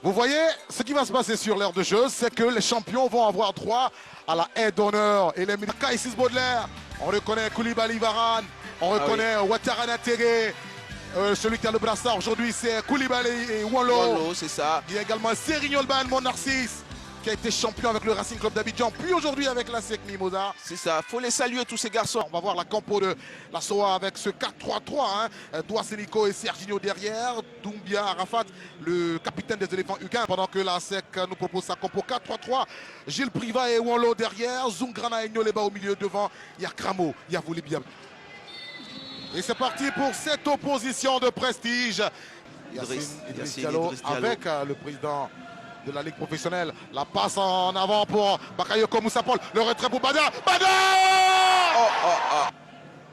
Vous voyez, ce qui va se passer sur l'aire de jeu, c'est que les champions vont avoir droit à la haie d'honneur. Et les Kaisis Baudelaire, on reconnaît Koulibaly Varane, on reconnaît Ouattara Terre. Celui qui a le brassard aujourd'hui, c'est Koulibaly et Wallo. C'est ça. Il y a également Serigne Olban, mon Narcisse, qui a été champion avec le Racing Club d'Abidjan, puis aujourd'hui avec la SEC Mimosa. C'est ça, il faut les saluer tous ces garçons. On va voir la compo de la SOA avec ce 4-3-3. Douassenico et Serginho derrière. Doumbia Arafat, le capitaine des éléphants U15. Pendant que la SEC nous propose sa compo 4-3-3. Gilles Priva et Wallo derrière. Zungrana et Nyoleba au milieu. Devant, il y a Kramo, il y a Voulibi. Et c'est parti pour cette opposition de prestige. Idriss Diallo avec le président de la Ligue professionnelle. La passe en avant pour Bakayoko Moussa Paul. Le retrait pour Bada. Bada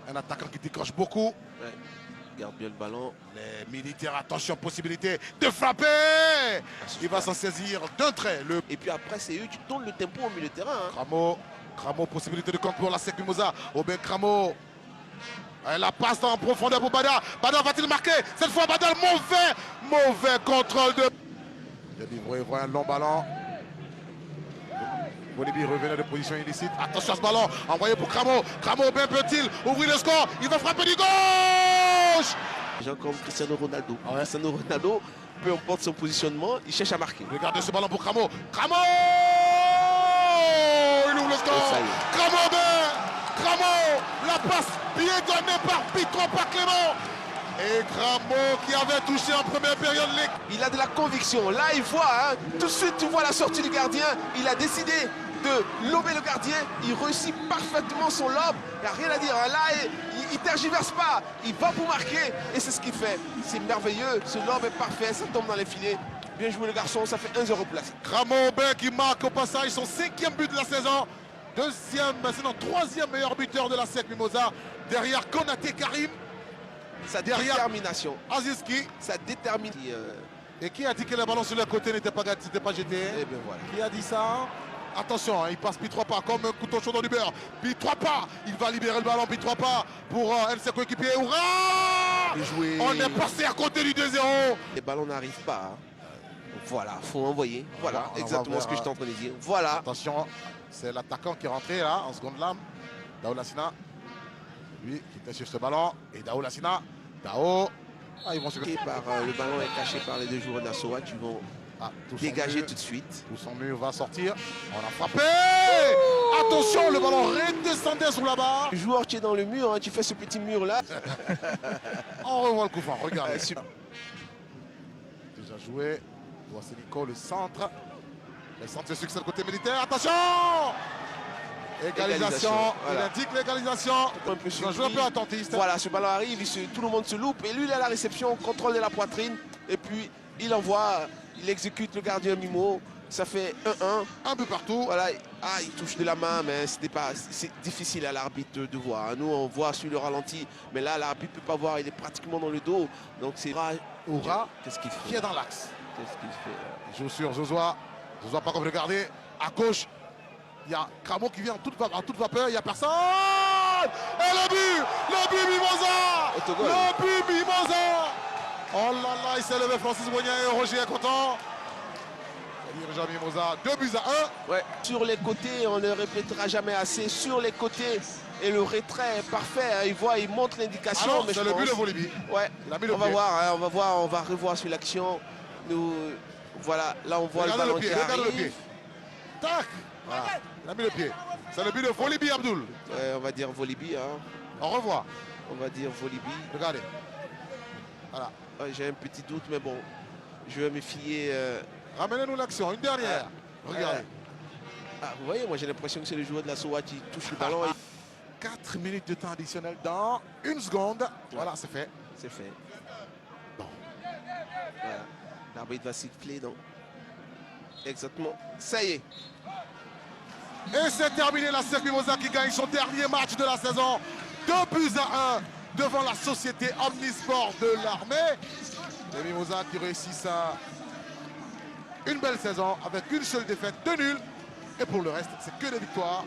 Un attaquant qui décroche beaucoup. Ouais. Garde bien le ballon. Les militaires, attention, possibilité de frapper. Il va s'en saisir d'un trait. Et puis après, c'est eux qui tournent le tempo au milieu de terrain. Kramo, possibilité de compte pour la SEC Mimosa. Aubin Kramo. La passe en profondeur pour Bada. Bada va-t-il marquer? Cette fois, Bada, mauvais contrôle de... Il voit un long ballon. Volibi revenait de position illicite. Attention à ce ballon. Envoyé pour Kramo. Kramo, bien peut-il ouvrir le score? Il va frapper du gauche. Des gens comme Cristiano Ronaldo. Cristiano Ronaldo, peu importe son positionnement, il cherche à marquer. Regardez ce ballon pour Kramo. Kramo! Il ouvre le score. Kramo, la passe bien donnée par Pitron, par Clément. Et Kramo qui avait touché en première période. Il a de la conviction. Là, il voit, tout de suite, tu vois la sortie du gardien. Il a décidé de lober le gardien. Il réussit parfaitement son lob. Il n'y a rien à dire. Là, il ne tergiverse pas. Il va pour marquer. Et c'est ce qu'il fait. C'est merveilleux. Ce lob est parfait. Ça tombe dans les filets. Bien joué le garçon. Ça fait 1-0 place. Kramo qui marque au passage son 5e but de la saison. Troisième meilleur buteur de la SEC Mimosa. Derrière Konaté Karim. Sa détermination. Aziski. Sa détermination. Et qui a dit que le ballon sur le côté n'était pas jeté? Et bien voilà. Qui a dit ça? Attention, il passe Pi 3 pas comme un couteau chaud dans du beurre. Pi 3 pas. Il va libérer le ballon. Pi 3 pas pour un de ses coéquipiers. On est passé à côté du 2-0. Les ballons n'arrivent pas. Voilà, faut envoyer. Voilà, exactement ce que je t'en train de dire. Voilà. Attention, c'est l'attaquant qui est rentré là en seconde lame. Dao Lassina. Lui qui était sur ce ballon. Et Dao Lassina. Dao. Ils vont se... le ballon est caché par les deux joueurs d'Assoa qui vont dégager tout de suite. Tout son mur va sortir. On a frappé. Attention, le ballon redescendait sous la barre. Le joueur qui est dans le mur, tu fais ce petit mur là. On revoit le coup franc, regardez. Déjà joué. Douassenico, le centre. Le centre de succès de côté militaire. Attention! Égalisation. Voilà. Il indique l'égalisation. Un joueur un peu attentiste. Voilà, ce ballon arrive, tout le monde se loupe. Et lui, il a la réception, contrôle de la poitrine. Et puis, il envoie, il exécute le gardien Mimo. Ça fait 1-1. Un peu partout. Voilà. Il touche de la main, mais c'est difficile à l'arbitre de voir. Nous, on voit sur le ralenti. Mais là, l'arbitre ne peut pas voir. Il est pratiquement dans le dos. Donc, c'est Oura. Qu'est-ce qu'il fait? Qui est dans l'axe. Qu'est-ce qu'il fait? Il joue sur Zozoa. Zozoa pas comme regarder. À gauche. Il y a Kramo qui vient à toute vapeur, il n'y a personne. Et le but Mimosa. Le but Mimosa. Oh là là, il s'est levé Francis Boignan et Roger est content. Dirigeant Mimosa, 2-1. Ouais. Sur les côtés, on ne le répétera jamais assez, sur les côtés. Et le retrait est parfait, il montre l'indication. C'est le but de Volibi. Ouais, on va voir, on va revoir sur l'action. Voilà, là on voit le ballon qui arrive. Regarde le pied. Tac. Voilà. Il a mis le pied. C'est le but de Volibi Abdoul. Ouais, on va dire Volibi. On revoit. On va dire Volibi. Regardez. Voilà. Ouais, j'ai un petit doute, mais bon, je vais me fier. Ramenez-nous l'action, une dernière. Regardez. Vous voyez, moi j'ai l'impression que c'est le joueur de la SOA qui touche le ballon. 4 minutes de temps additionnel dans 1 seconde. Voilà, c'est fait. C'est fait. Bon. Voilà. L'arbitre va siffler, donc. Exactement. Ça y est. Et c'est terminé, la SEC Mimosa qui gagne son dernier match de la saison. 2-1 devant la société Omnisport de l'armée. Les Mimosa qui réussissent une belle saison avec une seule défaite, 2 nuls. Et pour le reste, c'est que des victoires.